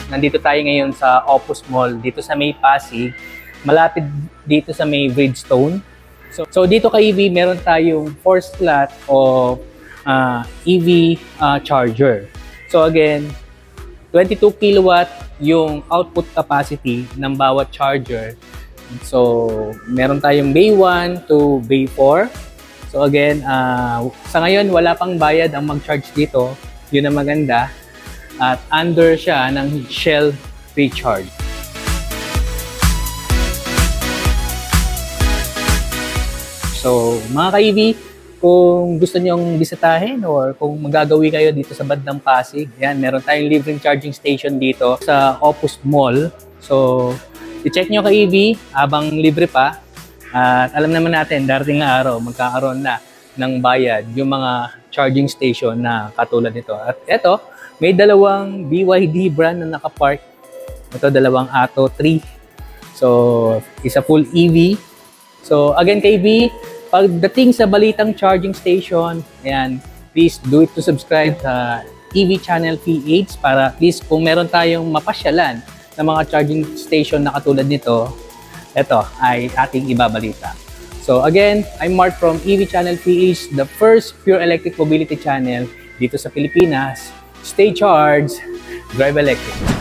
nandito tayo ngayon sa Opus Mall, dito sa may Pasig, malapit dito sa may Bridgestone. So dito kay EV, meron tayong 4 slot o EV charger. So again, 22 kilowatt yung output capacity ng bawat charger. So meron tayong Bay 1 to Bay 4. So again, sa ngayon wala pang bayad ang mag-charge dito. Yun ang maganda. At under siya ng Shell Recharge. So mga ka-EV, kung gusto nyong bisitahin or kung magagawi kayo dito sa bandang Pasig, yan, meron tayong libreng charging station dito sa Opus Mall. So i-check nyo ka-EV habang libre pa. At alam naman natin, darating na araw, magkakaroon na ng bayad yung mga charging station na katulad nito. At eto, may dalawang BYD brand na nakapark. Ito, dalawang Atto 3. So, isa full EV. So, again, KB, pagdating sa Balitang Charging Station, ayan, please do it to subscribe sa EV Channel PH para at least kung meron tayong mapasyalan na mga charging station na katulad nito, ito ay ating ibabalita. So, again, I'm Mark from EV Channel PH, the first pure electric mobility channel dito sa Pilipinas. Stay charged, drive electric.